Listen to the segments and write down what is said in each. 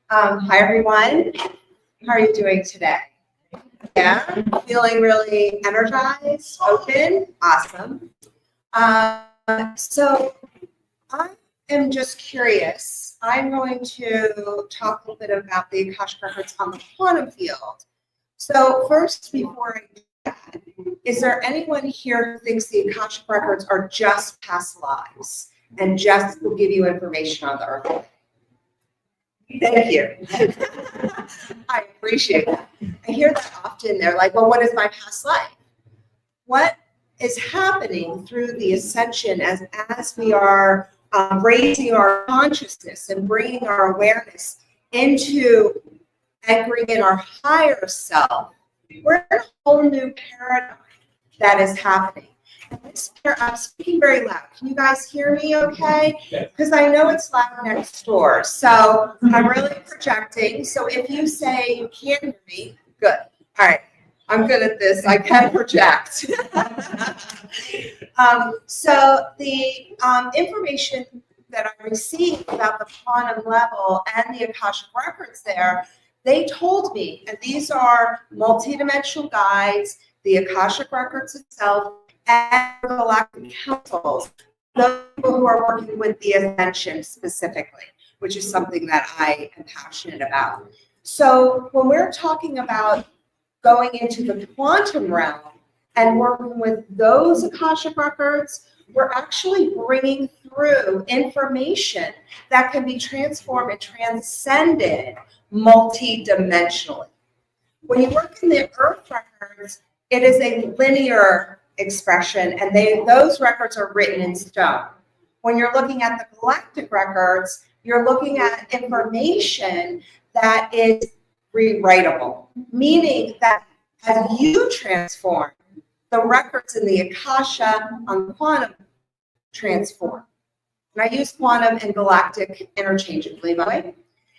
Hi, everyone. How are you doing today? Yeah, feeling really energized, open, awesome. So I am just curious. I'm going to talk a little bit about the Akashic Records on the quantum field. So first, before I do that, is there anyone here who thinks the Akashic Records are just past lives and just will give you information on the earth? Thank you. I appreciate that. I hear that often. They're like, well, what is my past life? What is happening through the ascension as we are raising our consciousness and bringing our awareness into anchoring in our higher self? We're in a whole new paradigm that is happening. I'm speaking very loud. Can you guys hear me okay? Because I know it's loud next door. So I'm really projecting. So if you say you can't hear me, good. All right. I'm good at this. I can project. So the information that I received about the quantum level and the Akashic Records there, they told me, and these are multidimensional guides, the Akashic Records itself, and galactic councils, those people who are working with the ascension specifically, which is something that I am passionate about. So when we're talking about going into the quantum realm and working with those Akashic Records, we're actually bringing through information that can be transformed and transcended multidimensionally. When you work in the Earth Records, it is a linear expression, and those records are written in stone. When you're looking at the Galactic Records, you're looking at information that is rewritable, meaning that as you transform, the records in the Akasha on quantum transform. And I use quantum and galactic interchangeably, by the way.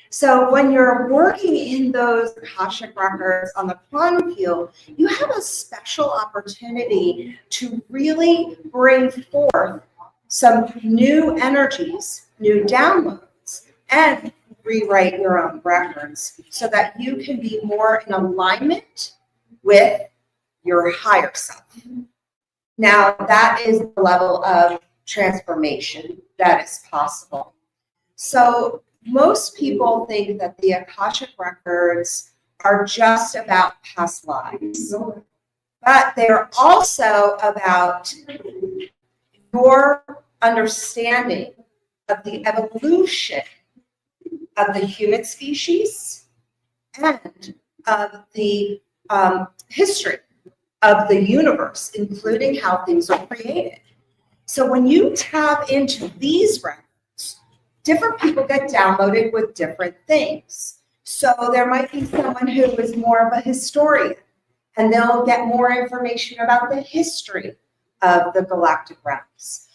So when you're working in those Akashic Records on the quantum field, you have a special opportunity to really bring forth some new energies, new downloads, and rewrite your own records so that you can be more in alignment with your higher self. Now, that is the level of transformation that is possible. So most people think that the Akashic Records are just about past lives, but they're also about your understanding of the evolution of the human species and of the history of the universe, including how things are created. So when you tap into these records, different people get downloaded with different things. So there might be someone who is more of a historian, and they'll get more information about the history of the galactic realms.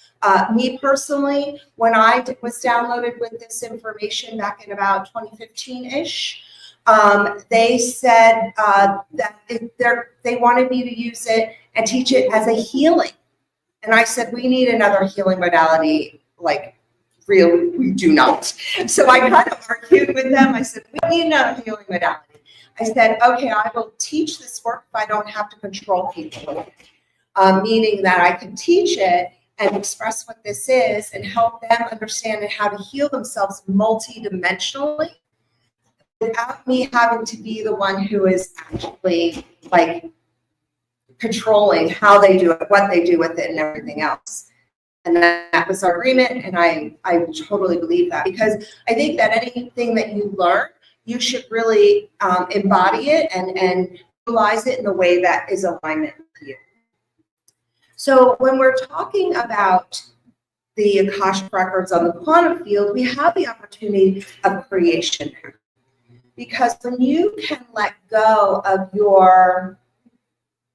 Me personally, when I was downloaded with this information back in about 2015-ish, they said that they wanted me to use it and teach it as a healing. And I said, we need another healing modality, like, really, we do not. So I kind of argued with them. I said, we need another healing modality. I said, okay, I will teach this work if I don't have to control people. Meaning that I can teach it and express what this is and help them understand how to heal themselves multidimensionally without me having to be the one who is actually like controlling how they do it, what they do with it, and everything else. And that was our agreement, and I totally believe that, because I think that anything that you learn, you should really embody it and utilize it in a way that is alignment with you. So when we're talking about the Akashic Records on the quantum field, we have the opportunity of creation there. Because when you can let go of your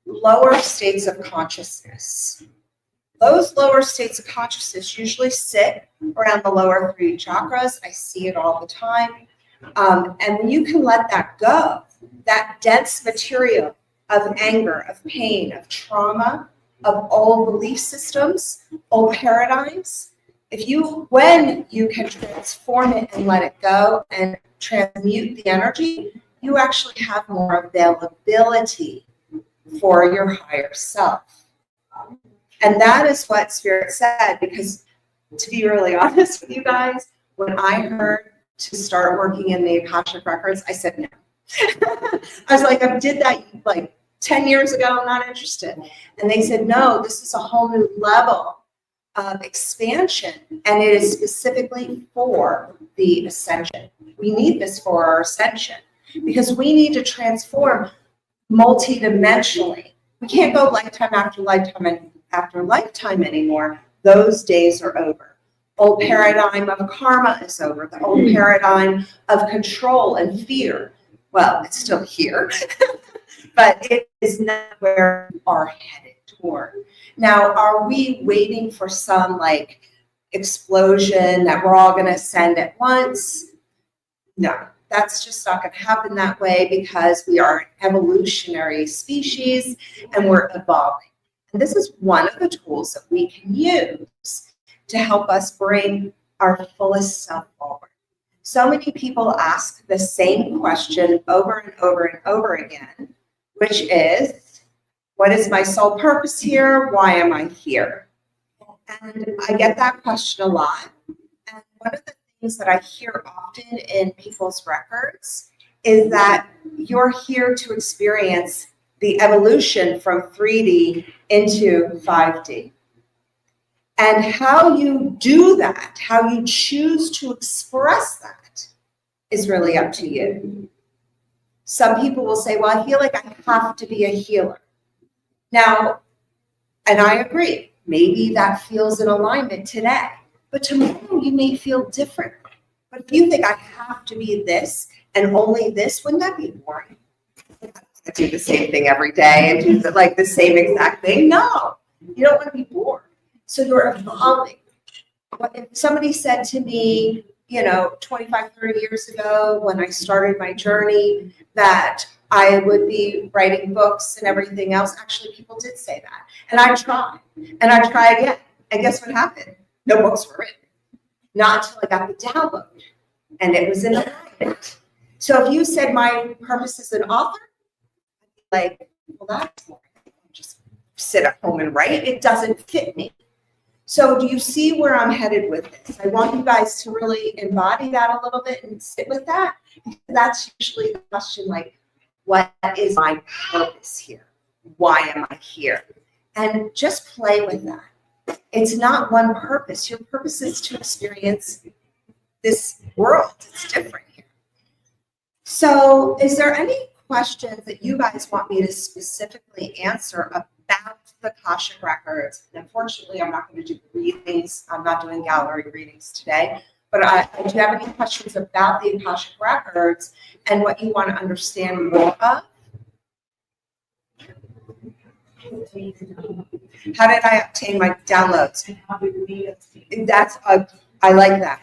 lower states of consciousness, those lower states of consciousness usually sit around the lower 3 chakras. I see it all the time. And when you can let that go, that dense material of anger, of pain, of trauma, of old belief systems, old paradigms, when you can transform it and let it go and transmute the energy, you actually have more availability for your higher self. And that is what Spirit said, because to be really honest with you guys, when I heard to start working in the Akashic Records, I said no. I was like, I did that like 10 years ago, I'm not interested. And they said, no, this is a whole new level of expansion, and it is specifically for the ascension. We need this for our ascension because we need to transform multidimensionally. We can't go lifetime after lifetime after lifetime anymore. Those days are over. Old paradigm of karma is over. The old paradigm of control and fear, well, it's still here, but it is not where we are headed toward. Now, are we waiting for some like explosion that we're all going to ascend at once? No, that's just not going to happen that way, because we are an evolutionary species and we're evolving. And this is one of the tools that we can use to help us bring our fullest self forward. So many people ask the same question over and over and over again, which is, what is my soul purpose here? Why am I here? And I get that question a lot. And one of the things that I hear often in people's records is that you're here to experience the evolution from 3D into 5D. And how you do that, how you choose to express that, is really up to you. Some people will say, well, I feel like I have to be a healer. Now, and I agree, maybe that feels in alignment today, but tomorrow you may feel different. But if you think I have to be this and only this, wouldn't that be boring? I do the same thing every day and do the same exact thing. No, you don't want to be bored. So you're evolving. If somebody said to me, 25, 30 years ago when I started my journey that I would be writing books and everything else, actually people did say that. And I tried, and I try again. And guess what happened? No books were written. Not until I got the download. And it was in alignment. So if you said my purpose is an author, I'd be like, well, that's boring. I'll just sit at home and write. It doesn't fit me. So do you see where I'm headed with this? I want you guys to really embody that a little bit and sit with that. That's usually the question, like, what is my purpose here? Why am I here? And just play with that. It's not one purpose. Your purpose is to experience this world. It's different here. So is there any questions that you guys want me to specifically answer about the Akashic Records? And unfortunately, I'm not going to do readings. I'm not doing gallery readings today. But do you have any questions about the Akashic Records and what you want to understand more of? How did I obtain my downloads? I like that.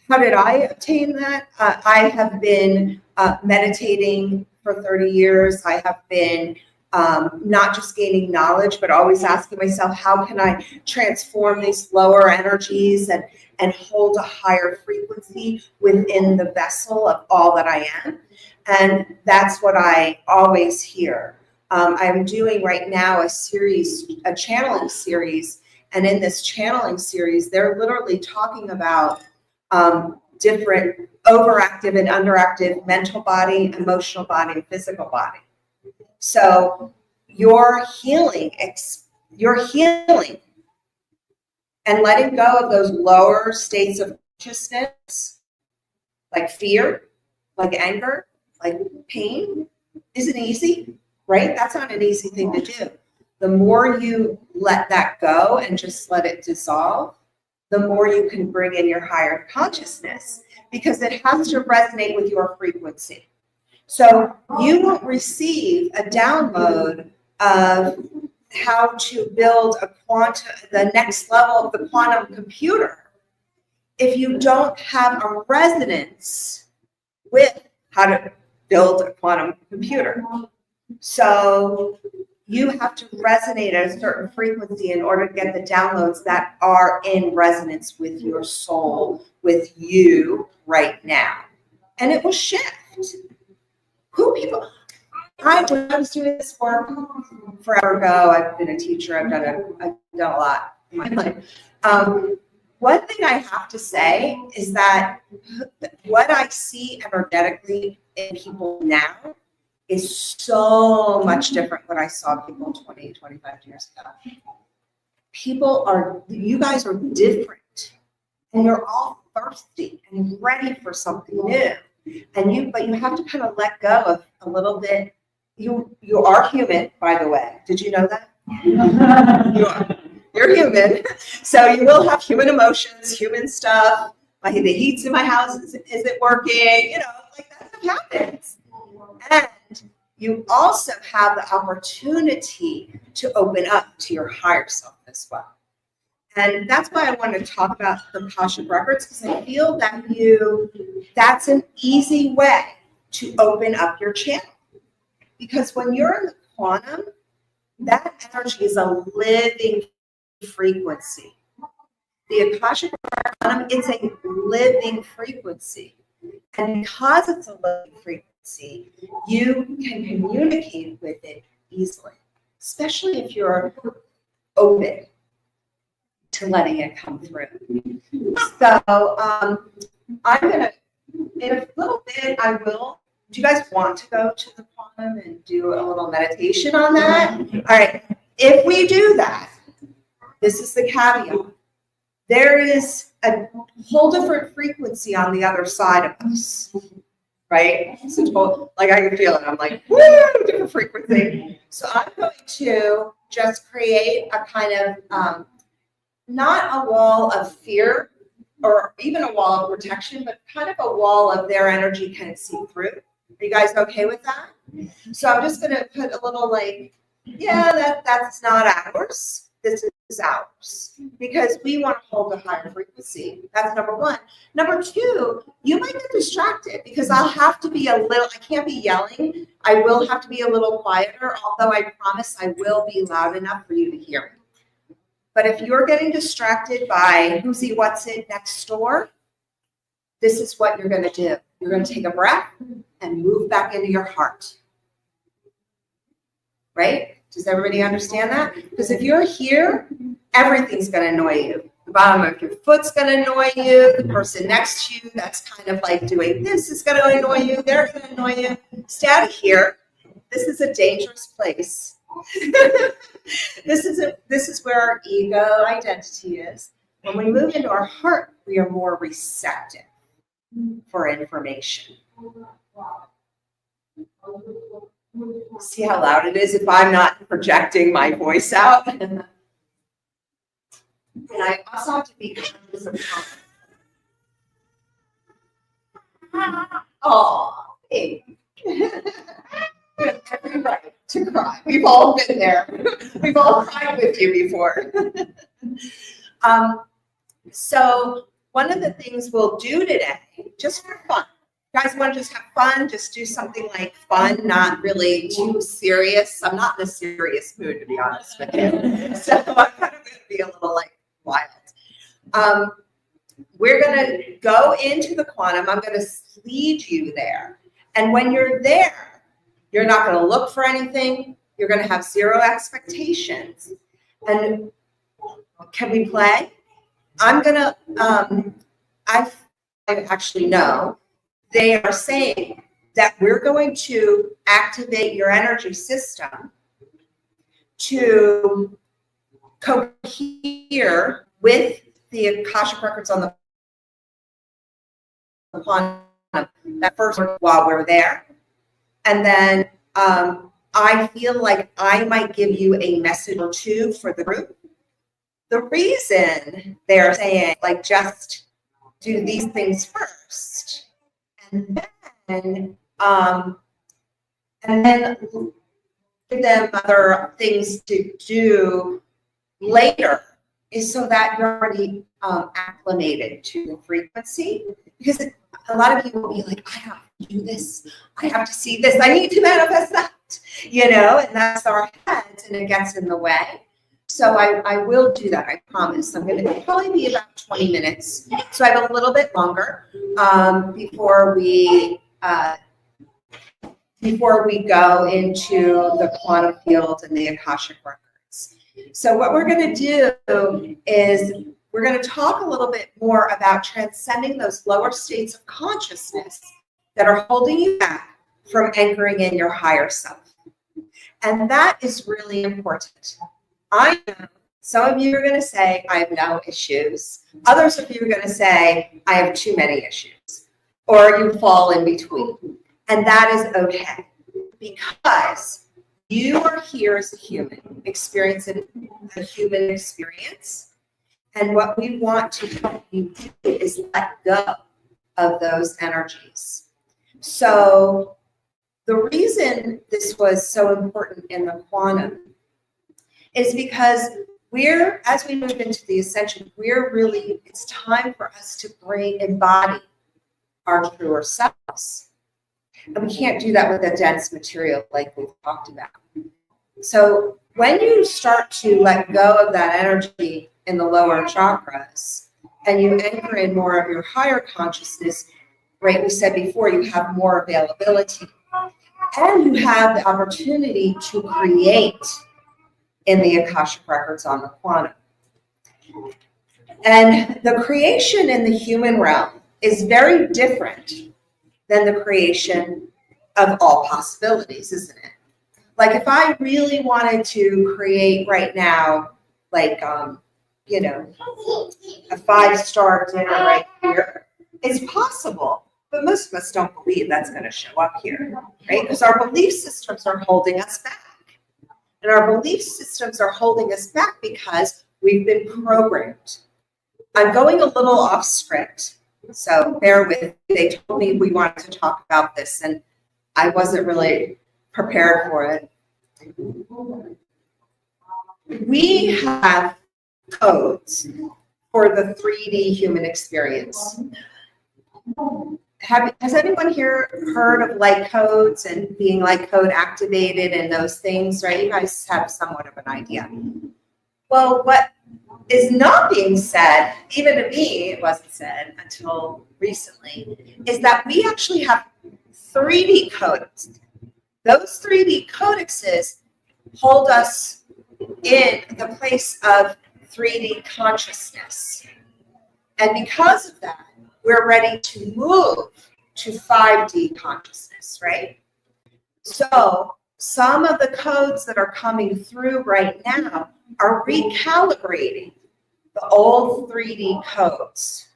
How did I obtain that? I have been meditating for 30 years. I have been not just gaining knowledge, but always asking myself, how can I transform these lower energies and hold a higher frequency within the vessel of all that I am? And that's what I always hear. I'm doing right now a channeling series. And in this channeling series, they're literally talking about different overactive and underactive mental body, emotional body, and physical body. So you're healing and letting go of those lower states of consciousness, like fear, like anger, like pain, isn't easy, right? That's not an easy thing to do. The more you let that go and just let it dissolve, the more you can bring in your higher consciousness, because it has to resonate with your frequency. So you won't receive a download of how to build the next level of the quantum computer if you don't have a resonance with how to build a quantum computer. So you have to resonate at a certain frequency in order to get the downloads that are in resonance with your soul, with you right now. And it will shift. When I was doing this work forever ago, I've been a teacher, I've done a lot in my life. One thing I have to say is that what I see energetically in people now is so much different what I saw people 20, 25 years ago. You guys are different, and you're all thirsty and ready for something new. But you have to kind of let go of a little bit. You are human, by the way. Did you know that? You are. You're human. So you will have human emotions, human stuff. The heat's in my house isn't working. Like that stuff happens. And you also have the opportunity to open up to your higher self as well. And that's why I want to talk about the Akashic Records, because I feel that that's an easy way to open up your channel. Because when you're in the quantum, that energy is a living frequency. The Akashic quantum, it's a living frequency. And because it's a living frequency, you can communicate with it easily, especially if you're open to letting it come through. So I'm going to, in a little bit, do you guys want to go to the quantum and do a little meditation on that? All right. If we do that, this is the caveat. There is a whole different frequency on the other side of us, right? So like I can feel it. I'm like, woo, different frequency. So I'm going to just create a kind of, not a wall of fear or even a wall of protection, but kind of a wall of their energy can see through. Are you guys okay with that? So I'm just going to put a little that's not ours. This is ours, because we want to hold a higher frequency. That's number one. Number two, you might get distracted because I'll have to be I can't be yelling. I will have to be a little quieter, although I promise I will be loud enough for you to hear me. But if you're getting distracted by who's-y, what's-it next door, this is what you're going to do. You're going to take a breath and move back into your heart. Right? Does everybody understand that? Because if you're here, everything's going to annoy you. The bottom of your foot's going to annoy you. The person next to you that's kind of like doing this is going to annoy you. They're going to annoy you. Stay out of here. This is a dangerous place. This is where our ego identity is. When we move into our heart, we are more receptive for information. See how loud it is if I'm not projecting my voice out? And I also have to be conscious of time. Oh, hey. Every right to cry. We've all been there. We've all cried with you before. So one of the things we'll do today, just for fun, you guys want to just have fun, just do something like fun, not really too serious. I'm not in a serious mood, to be honest with you. So I'm kind of going to be a little like wild. We're going to go into the quantum. I'm going to lead you there. And when you're there, you're not going to look for anything. You're going to have zero expectations. And can we play? I'm going to, I actually know. They are saying that we're going to activate your energy system to cohere with the Akashic Records on the quantum, that first while we're there. And then I feel like I might give you a message or two for the group. The reason they're saying, like, just do these things first, and then give them other things to do later, is so that you're already acclimated to the frequency. Because a lot of people will be like, I have to do this, I have to see this, I need to manifest that. and that's our heads, and it gets in the way. So I will do that, I promise. I'm going to probably be about 20 minutes. So I have a little bit longer before we go into the quantum field and the Akashic Records. So what we're going to do is we're going to talk a little bit more about transcending those lower states of consciousness that are holding you back from anchoring in your higher self. And that is really important. I know some of you are going to say, I have no issues. Others of you are going to say, I have too many issues. Or you fall in between. And that is okay. Because you are here as a human, experiencing a human experience. And what we want to help you do is let go of those energies. So the reason this was so important in the quantum is because as we move into the ascension, it's time for us to embody our truer selves. And we can't do that with a dense material like we've talked about. So when you start to let go of that energy in the lower chakras and you anchor in more of your higher consciousness, right, we said before, you have more availability and you have the opportunity to create in the Akashic Records on the quantum. And the creation in the human realm is very different than the creation of all possibilities, isn't it? Like if I really wanted to create right now, like, a 5-star dinner right here, it's possible. But most of us don't believe that's going to show up here, right? Because our belief systems are holding us back. And our belief systems are holding us back because we've been programmed. I'm going a little off script, so bear with me. They told me we wanted to talk about this, and I wasn't really prepared for it. We have codes for the 3D human experience. Has anyone here heard of light codes and being light code activated and those things, right? You guys have somewhat of an idea. Well, what is not being said, even to me, it wasn't said until recently, is that we actually have 3D codes. Those 3D codexes hold us in the place of 3D consciousness. And because of that, we're ready to move to 5D consciousness, right? So some of the codes that are coming through right now are recalibrating the old 3D codes.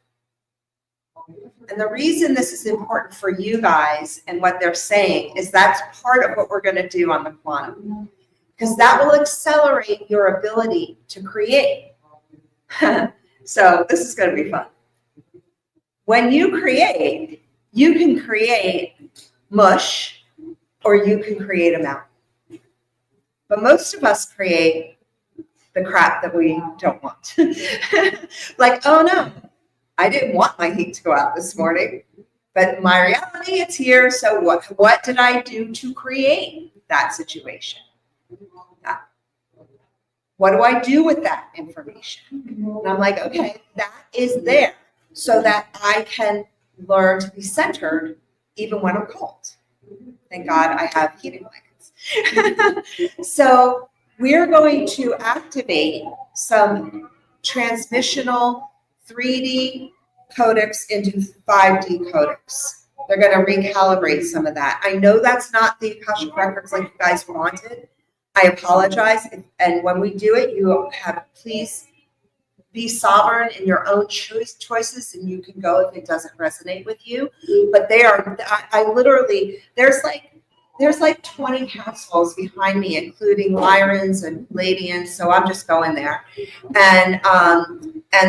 And the reason this is important for you guys and what they're saying is that's part of what we're going to do on the quantum, because that will accelerate your ability to create. So this is going to be fun. When you create, you can create mush or you can create a mountain. But most of us create the crap that we don't want. Like, oh no, I didn't want my heat to go out this morning, but my reality, it's here. So what did I do to create that situation? What do I do with that information? And I'm like, okay, that is there so that I can learn to be centered even when I'm cold. Thank God I have heating blankets. So we're going to activate some transmissional 3D codecs into 5D codecs. They're going to recalibrate some of that. I know that's not the Akashic Records like you guys wanted. I apologize. And when we do it, you have, please be sovereign in your own choices, and you can go if it doesn't resonate with you. But they are, I literally, there's like 20 councils behind me, including Lyrans and Palladians. So I'm just going there. And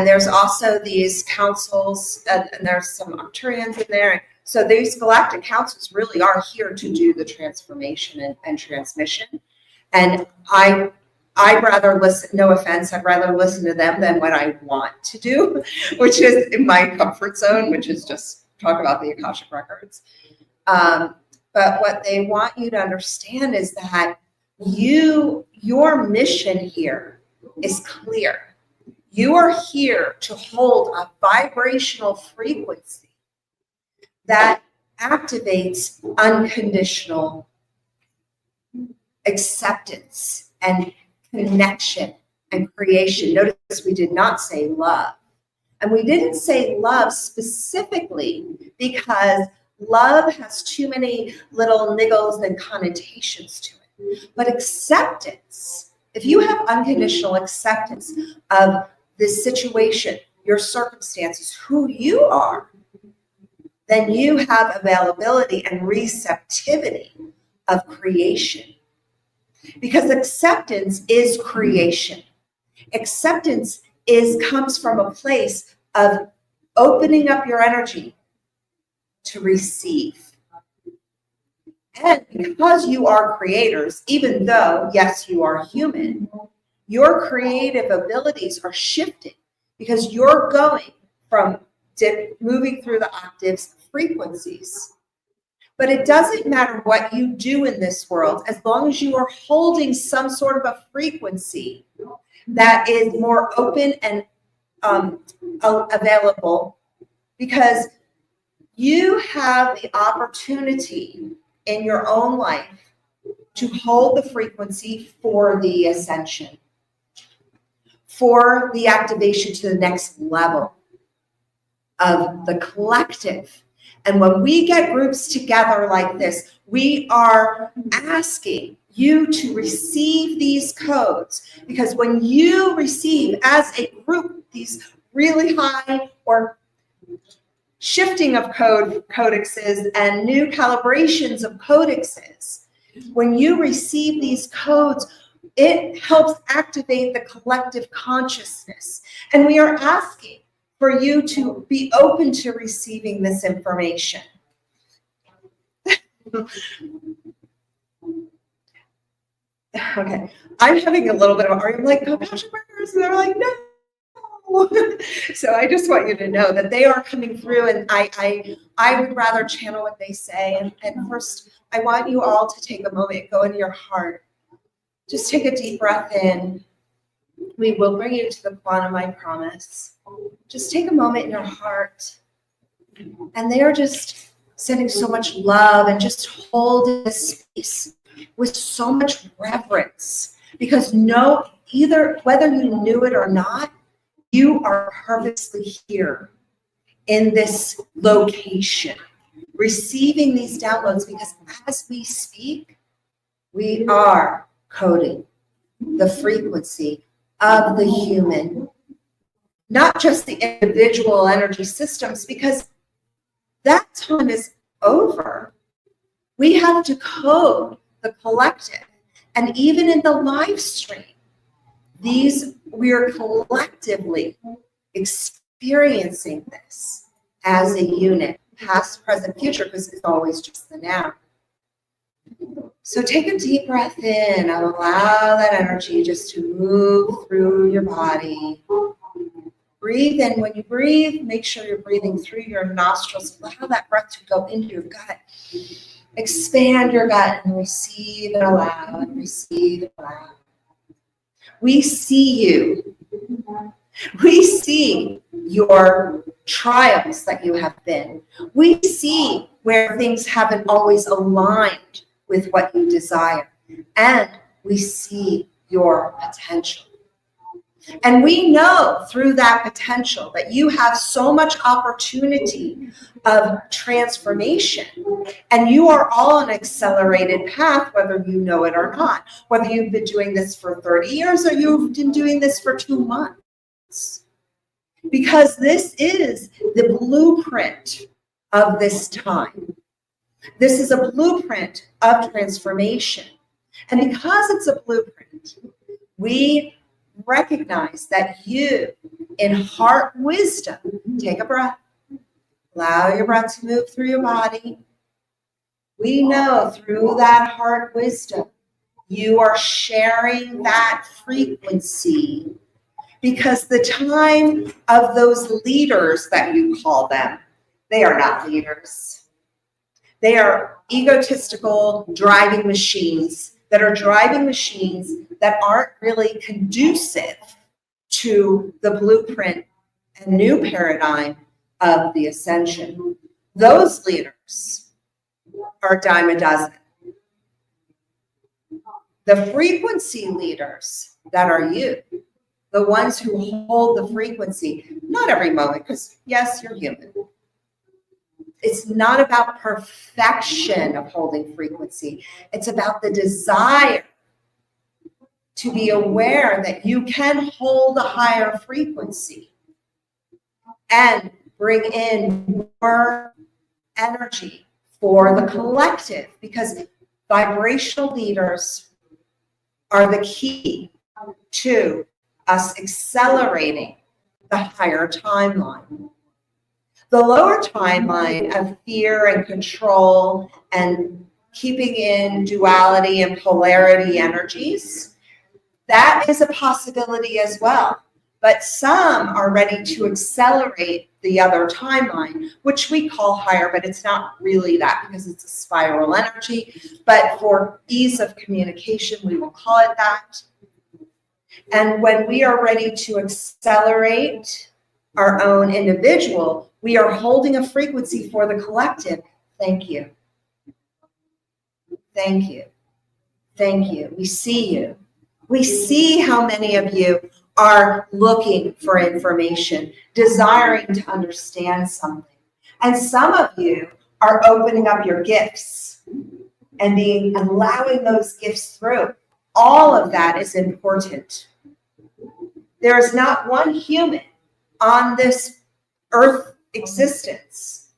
there's also these councils, and there's some Arcturians in there. So these galactic councils really are here to do the transformation and transmission. And I'd rather listen, no offense, I'd rather listen to them than what I want to do, which is in my comfort zone, which is just talk about the Akashic Records. But what they want you to understand is that your mission here is clear. You are here to hold a vibrational frequency that activates unconditional acceptance and connection and creation. Notice we did not say love. And we didn't say love specifically because love has too many little niggles and connotations to it. But acceptance, if you have unconditional acceptance of this situation, your circumstances, who you are, then you have availability and receptivity of creation. Because acceptance is creation. Acceptance comes from a place of opening up your energy to receive. And because you are creators, even though, yes, you are human, your creative abilities are shifting because you're going from moving through the octaves, frequencies. But it doesn't matter what you do in this world, as long as you are holding some sort of a frequency that is more open and available, because you have the opportunity in your own life to hold the frequency for the ascension, for the activation to the next level of the collective. And when we get groups together like this, we are asking you to receive these codes, because when you receive as a group these really high or shifting of codexes and new calibrations of codexes, when you receive these codes, it helps activate the collective consciousness. And we are asking for you to be open to receiving this information. Okay, I'm having a little bit of an argument, like, Akashic Records, and they're like, no. So I just want you to know that they are coming through, and I would rather channel what they say. And first, I want you all to take a moment, go into your heart. Just take a deep breath in. We will bring you to the quantum, I promise. Just take a moment in your heart. And they are just sending so much love and just holding this space with so much reverence, because either whether you knew it or not, you are purposely here in this location, receiving these downloads, because as we speak, we are coding the frequency of the human, not just the individual energy systems, because that time is over. We have to code the collective. And even in the live stream, we are collectively experiencing this as a unit, past, present, future, because it's always just the now. So take a deep breath in and allow that energy just to move through your body. Breathe in. When you breathe, make sure you're breathing through your nostrils. Allow that breath to go into your gut. Expand your gut and receive and allow, and receive and allow. We see you. We see your trials that you have been. We see where things haven't always aligned with what you desire. And we see your potential. And we know through that potential that you have so much opportunity of transformation. And you are all on an accelerated path, whether you know it or not. Whether you've been doing this for 30 years or you've been doing this for 2 months. Because this is the blueprint of this time. This is a blueprint of transformation. And because it's a blueprint, we recognize that you, in heart wisdom, take a breath, allow your breath to move through your body. We know through that heart wisdom, you are sharing that frequency, because the time of those leaders that you call them, they are not leaders. They are egotistical driving machines that aren't really conducive to the blueprint and new paradigm of the ascension. Those leaders are a dime a dozen. The frequency leaders that are you, the ones who hold the frequency, not every moment, because yes, you're human. It's not about perfection of holding frequency. It's about the desire to be aware that you can hold a higher frequency and bring in more energy for the collective, because vibrational leaders are the key to us accelerating the higher timeline. The lower timeline of fear and control and keeping in duality and polarity energies, that is a possibility as well. But some are ready to accelerate the other timeline, which we call higher, but it's not really that because it's a spiral energy. But for ease of communication, we will call it that. And when we are ready to accelerate our own individual, we are holding a frequency for the collective. Thank you. Thank you. Thank you. We see you. We see how many of you are looking for information, desiring to understand something. And some of you are opening up your gifts and allowing those gifts through. All of that is important. There is not one human on this earth existence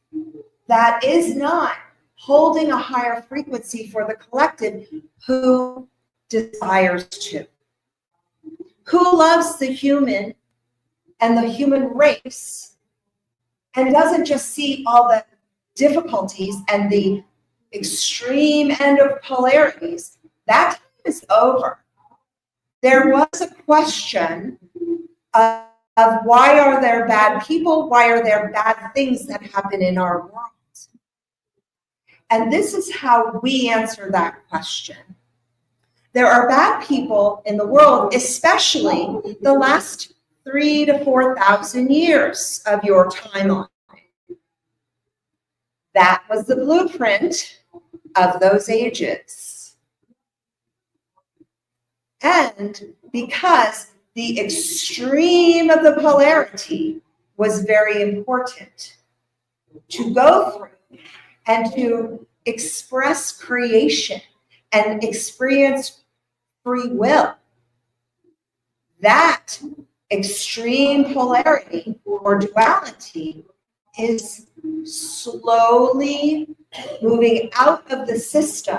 that is not holding a higher frequency for the collective who desires to. Who loves the human and the human race and doesn't just see all the difficulties and the extreme end of polarities. That time is over. There was a question of why are there bad people? Why are there bad things that happen in our world? And this is how we answer that question. There are bad people in the world, especially the last 3,000 to 4,000 years of your timeline. That was the blueprint of those ages. And because the extreme of the polarity was very important to go through and to express creation and experience free will. That extreme polarity or duality is slowly moving out of the system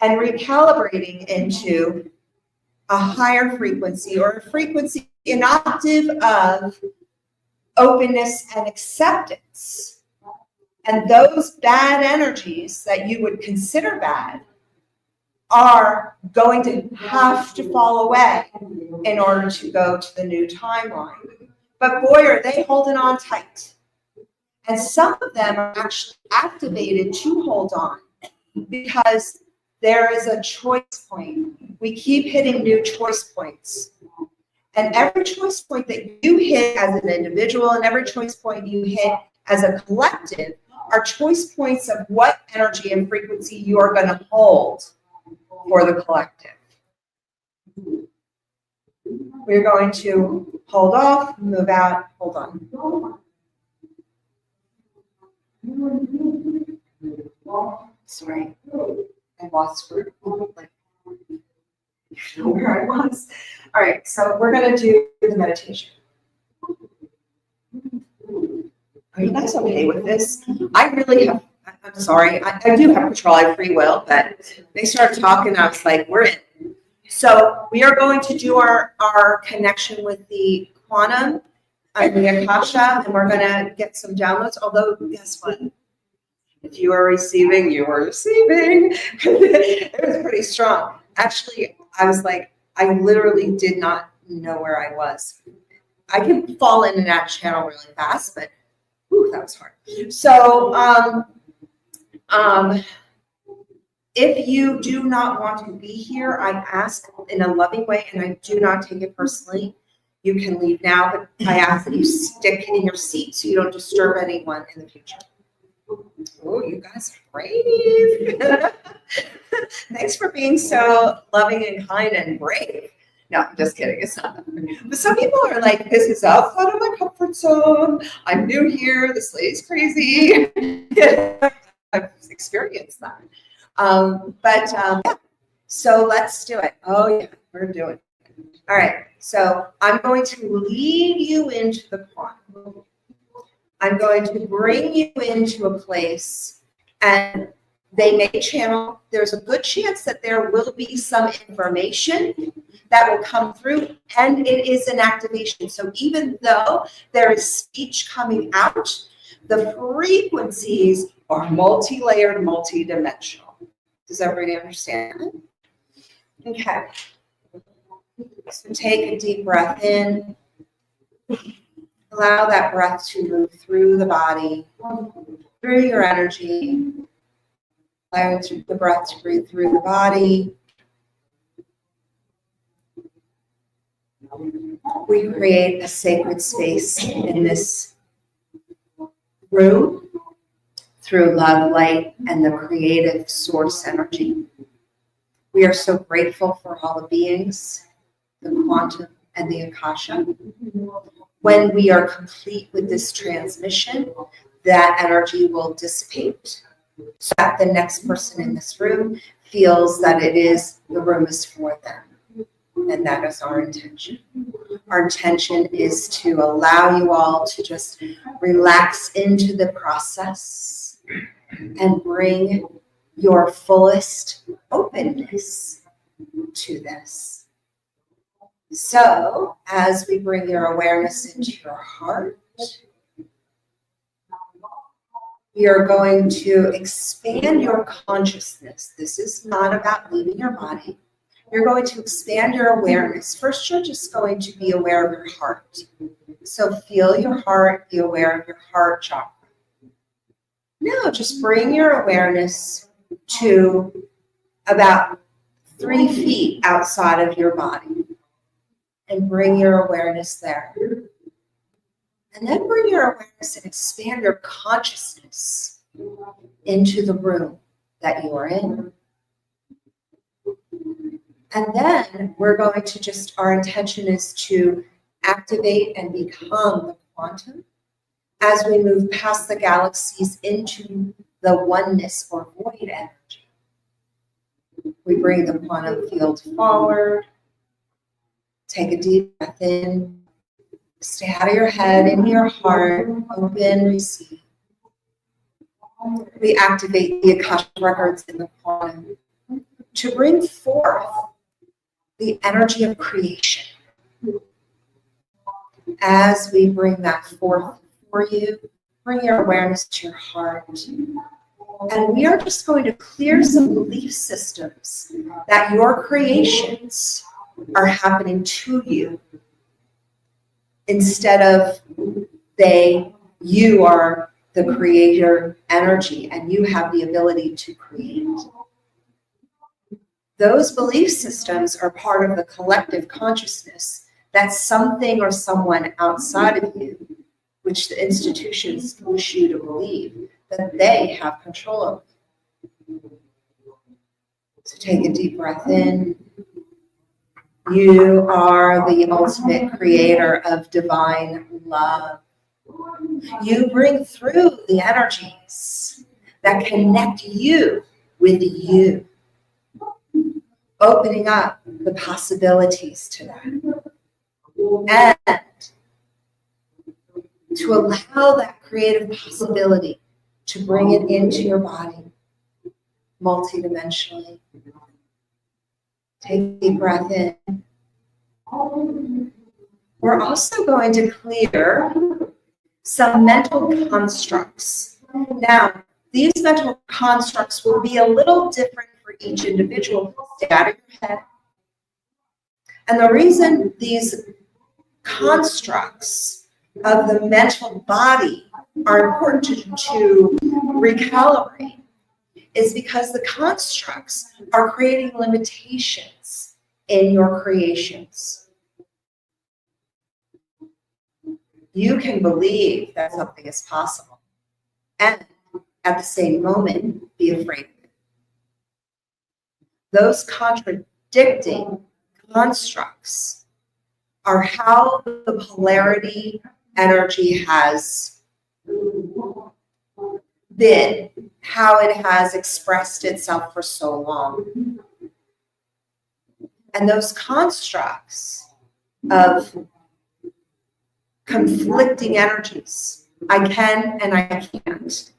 and recalibrating into a higher frequency, or a frequency, an octave of openness and acceptance. And those bad energies that you would consider bad are going to have to fall away in order to go to the new timeline. But boy, are they holding on tight. And some of them are actually activated to hold on because there is a choice point. We keep hitting new choice points. And every choice point that you hit as an individual and every choice point you hit as a collective are choice points of what energy and frequency you are going to hold for the collective. We're going to hold off, move out, hold on. Sorry, I lost where I was. All right, so we're going to do the meditation. Are you guys okay with this? I really have, I'm sorry, I do have control, I have free will, but they started talking, I was like, we're in. So we are going to do our connection with the quantum and the Akasha, and we're going to get some downloads, although guess what? If you are receiving, you are receiving. It was pretty strong. Actually, I was like, I literally did not know where I was. I can fall in and out channel really fast, but whew, that was hard. So If you do not want to be here, I ask in a loving way, and I do not take it personally. You can leave now, but I ask that you stick in your seat so you don't disturb anyone in the future. Oh, you guys are brave. Thanks for being so loving and kind and brave. No, I'm just kidding. It's not that. But some people are like, this is outside of my comfort zone. I'm new here. This lady's crazy. I've experienced that. Yeah. So let's do it. Oh, yeah, we're doing it. All right. So I'm going to lead you into the quantum. I'm going to bring you into a place, and they may channel. There's a good chance that there will be some information that will come through, and it is an activation. So even though there is speech coming out, the frequencies are multi-layered, multi-dimensional. Does everybody understand? Okay. So take a deep breath in. Allow that breath to move through the body, through your energy. Allowing the breath to breathe through the body. We create a sacred space in this room through love, light, and the creative source energy. We are so grateful for all the beings, the quantum, and the Akasha. When we are complete with this transmission, that energy will dissipate so that the next person in this room feels that the room is for them. And that is our intention. Our intention is to allow you all to just relax into the process and bring your fullest openness to this. So, as we bring your awareness into your heart, you're going to expand your consciousness. This is not about leaving your body. You're going to expand your awareness. First, you're just going to be aware of your heart. So feel your heart, be aware of your heart chakra. Now, just bring your awareness to about 3 feet outside of your body. And bring your awareness there. And then bring your awareness and expand your consciousness into the room that you are in. And then we're going to our intention is to activate and become the quantum as we move past the galaxies into the oneness or void energy. We bring the quantum field forward. Take a deep breath in. Stay out of your head, into your heart, open, receive. We activate the Akashic Records in the quantum to bring forth the energy of creation. As we bring that forth for you, bring your awareness to your heart. And we are just going to clear some belief systems that your creations are happening to you instead of you are the creator energy and you have the ability to create. Those belief systems are part of the collective consciousness that something or someone outside of you, which the institutions wish you to believe, that they have control over. So take a deep breath in. You are the ultimate creator of divine love. You bring through the energies that connect you with you, opening up the possibilities to that. And to allow that creative possibility to bring it into your body multidimensionally. Take a deep breath in. We're also going to clear some mental constructs. Now, these mental constructs will be a little different for each individual. Stay out of your head. And the reason these constructs of the mental body are important to recalibrate is because the constructs are creating limitations in your creations. You can believe that something is possible and at the same moment be afraid of it. Those contradicting constructs are how the polarity energy has been, how it has expressed itself for so long. And those constructs of conflicting energies, I can and I can't.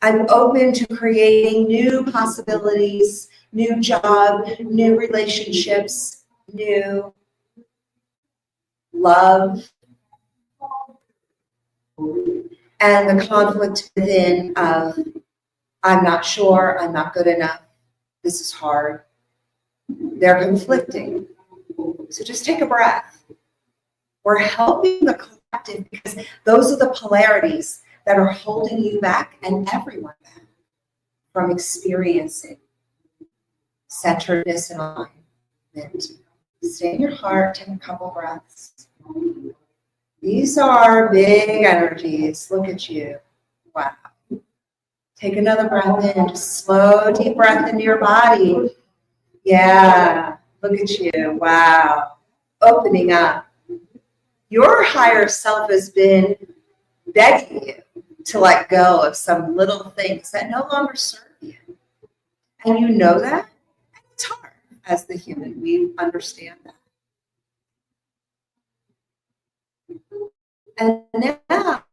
I'm open to creating new possibilities, new job, new relationships, new love, and the conflict within of, I'm not sure, I'm not good enough, this is hard. They're conflicting. So just take a breath. We're helping the collective because those are the polarities that are holding you back and everyone back from experiencing centeredness and alignment. Stay in your heart, take a couple breaths. These are big energies. Look at you. Wow. Take another breath in. Just slow, deep breath into your body. Yeah. Look at you. Wow. Opening up. Your higher self has been begging you to let go of some little things that no longer serve you. And you know that. And it's hard as the human. We understand that. And now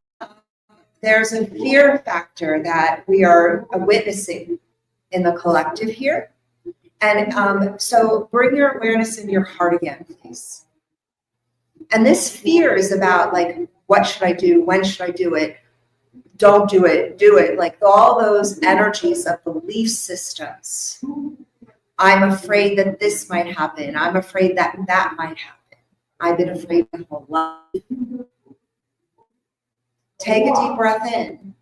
there's a fear factor that we are witnessing in the collective here. And so bring your awareness into your heart again, please. And this fear is about like, what should I do? When should I do it? Don't do it, do it. Like all those energies of belief systems. I'm afraid that this might happen. I'm afraid that that might happen. I've been afraid my whole life. Take a deep breath in.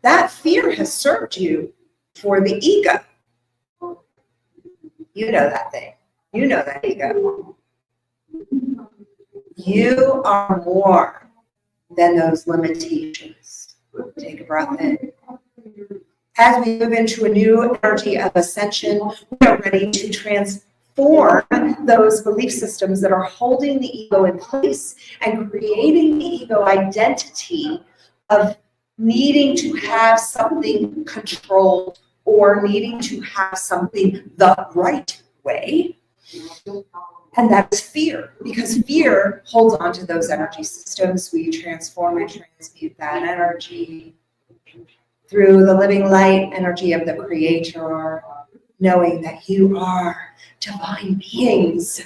That fear has served you for the ego. You know that thing. You know that ego. You are more than those limitations. Take a breath in. As we move into a new energy of ascension, we are ready to transform those belief systems that are holding the ego in place and creating the ego identity of needing to have something controlled or needing to have something the right way. And that's fear, because fear holds on to those energy systems. We transform and transmute that energy through the living light energy of the Creator, knowing that you are divine beings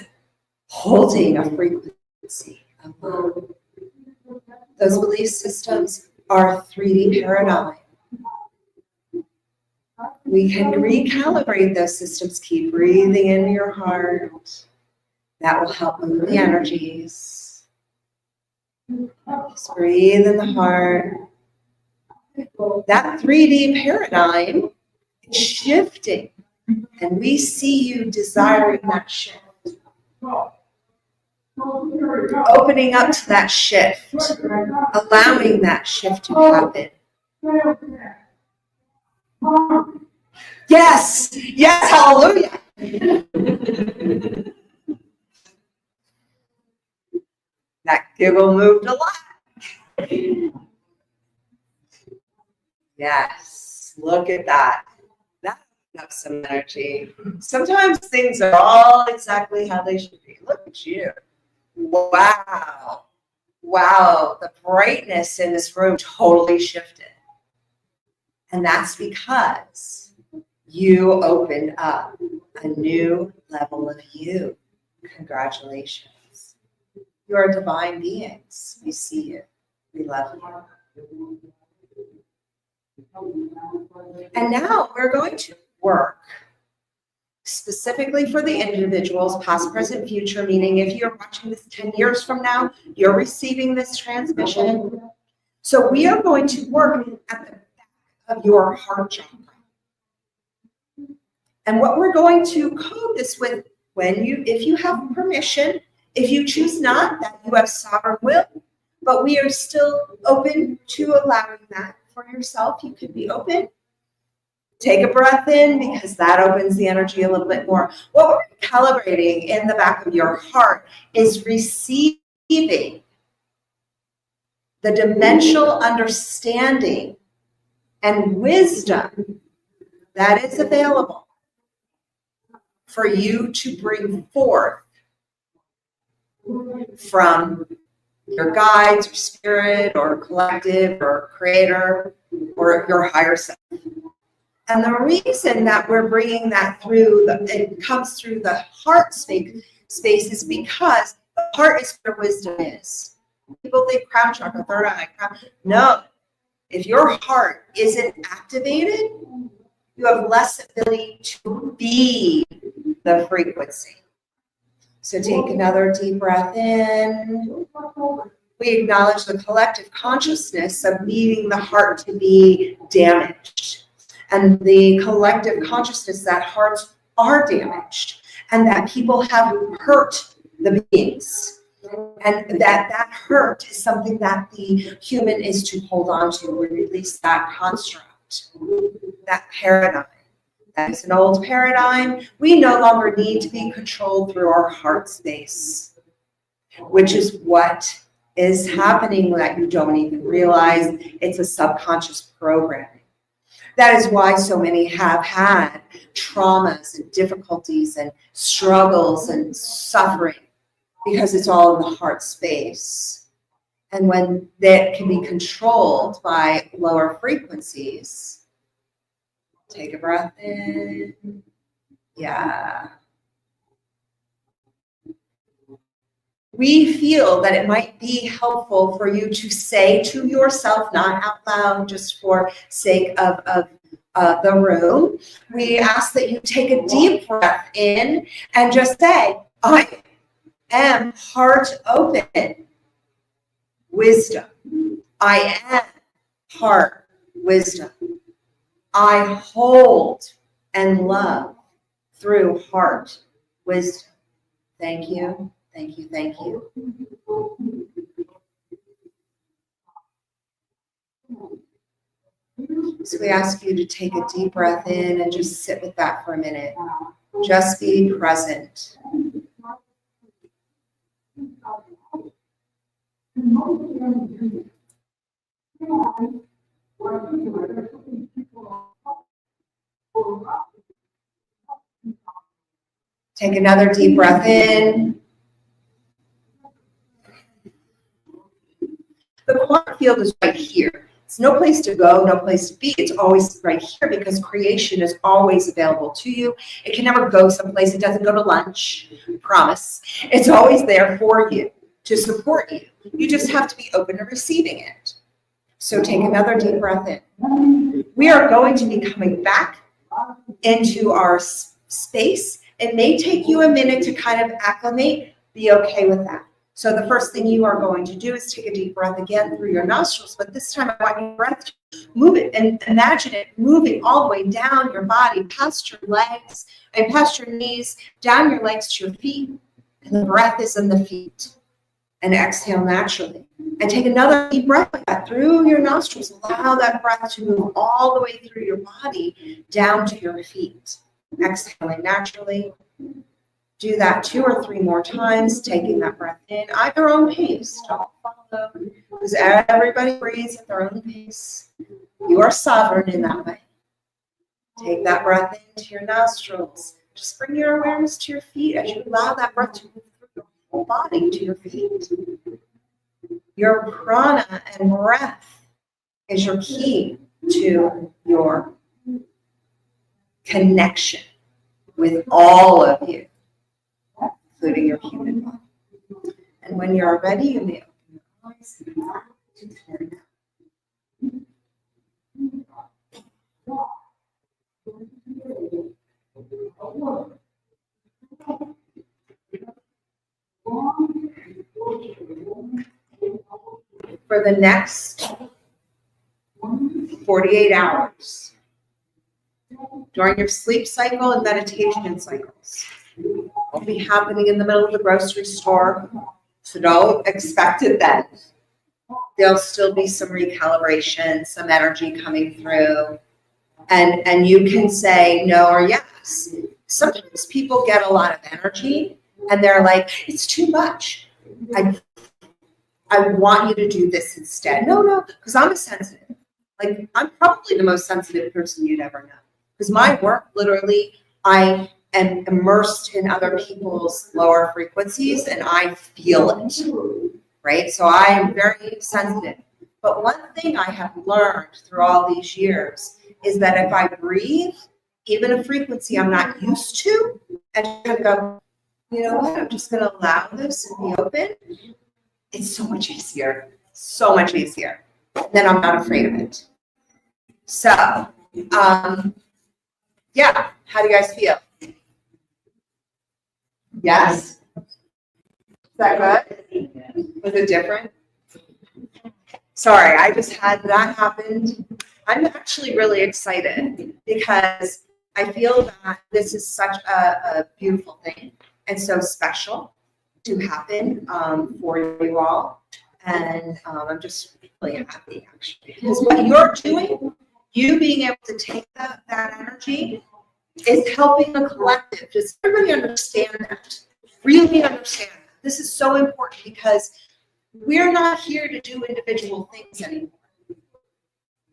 holding a frequency of love. Those belief systems are a 3D paradigm. We can recalibrate those systems. Keep breathing into your heart. That will help move the energies. Just breathe in the heart. That 3D paradigm is shifting, and we see you desiring that shift. Opening up to that shift, allowing that shift to happen. Yes, yes, hallelujah. That giggle moved a lot. Yes, look at that. That enough some energy. Sometimes things are all exactly how they should be. Look at you. Wow. Wow, the brightness in this room totally shifted. And that's because you opened up a new level of you. Congratulations. You are divine beings. We see you. We love you. And now we're going to work specifically for the individuals, past, present, future, meaning if you're watching this 10 years from now, you're receiving this transmission. So we are going to work at the back of your heart chakra. And what we're going to code this with, if you have permission, if you choose not, that you have sovereign will, but we are still open to allowing that for yourself. You can be open. Take a breath in, because that opens the energy a little bit more. What we're calibrating in the back of your heart is receiving the dimensional understanding and wisdom that is available for you to bring forth from your guides or spirit or collective or creator or your higher self. And the reason that we're bringing that through, it comes through the heart space is because the heart is where wisdom is. People think crown chakra, third eye, crown. No. If your heart isn't activated, you have less ability to be the frequency. So take another deep breath in. We acknowledge the collective consciousness of needing the heart to be damaged, and the collective consciousness that hearts are damaged and that people have hurt the beings, and that hurt is something that the human is to hold on to. We release that construct, that paradigm. That is an old paradigm. We no longer need to be controlled through our heart space, which is what is happening that you don't even realize. It's a subconscious programming. That is why so many have had traumas and difficulties and struggles and suffering, because it's all in the heart space. And when that can be controlled by lower frequencies, take a breath in. Yeah. We feel that it might be helpful for you to say to yourself, not out loud, just for sake of the room. We ask that you take a deep breath in and just say, I am heart open, wisdom. I am heart wisdom. I hold and love through heart wisdom. Thank you. Thank you, thank you. So we ask you to take a deep breath in and just sit with that for a minute. Just be present. Take another deep breath in. The quantum field is right here. It's no place to go, no place to be. It's always right here because creation is always available to you. It can never go someplace. It doesn't go to lunch, promise. It's always there for you, to support you. You just have to be open to receiving it. So take another deep breath in. We are going to be coming back into our space. It may take you a minute to kind of acclimate. Be okay with that. So the first thing you are going to do is take a deep breath again through your nostrils, but this time I want your breath to move it and imagine it moving all the way down your body, past your legs and past your knees, down your legs to your feet, and the breath is in the feet. And exhale naturally. And take another deep breath like that through your nostrils. Allow that breath to move all the way through your body down to your feet. Exhaling naturally. Do that 2 or 3 more times, taking that breath in at your own pace. Don't follow, because everybody breathes at their own pace. You are sovereign in that way. Take that breath into your nostrils. Just bring your awareness to your feet as you allow that breath to move through your whole body to your feet. Your prana and breath is your key to your connection with all of you, including your human body. And when you're ready, you may open your eyes to turn out. For the next 48 hours during your sleep cycle and meditation cycles. Will be happening in the middle of the grocery store, so don't expect it then. There'll still be some recalibration, some energy coming through, and you can say no or yes. Sometimes people get a lot of energy and they're like, it's too much. I want you to do this instead. No, because I'm a sensitive. Like, I'm probably the most sensitive person you'd ever know. Because my work, literally, I am immersed in other people's lower frequencies and I feel it, right? So I am very sensitive. But one thing I have learned through all these years is that if I breathe, even a frequency I'm not used to, and kind of go, you know what, I'm just going to allow this and be open, it's so much easier. So much easier. Then I'm not afraid of it. So, yeah, how do you guys feel? Yes? Is that good? Was it different? Sorry, I just had that happen. I'm actually really excited because I feel that this is such a beautiful thing and so special to happen for you all. And I'm just really happy, actually. Because what you're doing, you being able to take that energy, is helping the collective. Does everybody understand that? Really understand that? This is so important because we're not here to do individual things anymore.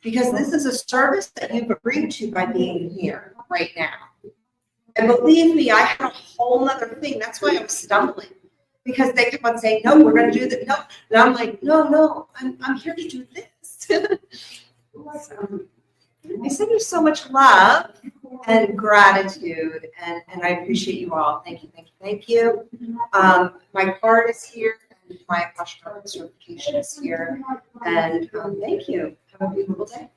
Because this is a service that you've agreed to by being here right now. And believe me, I had a whole other thing. That's why I'm stumbling. Because they kept on saying, no, we're going to do that. No. And I'm like, no, I'm here to do this. So, I send you so much love and gratitude, and I appreciate you all. Thank you. My card is here, and my Akashic Records certification is here. And thank you. Have a beautiful day.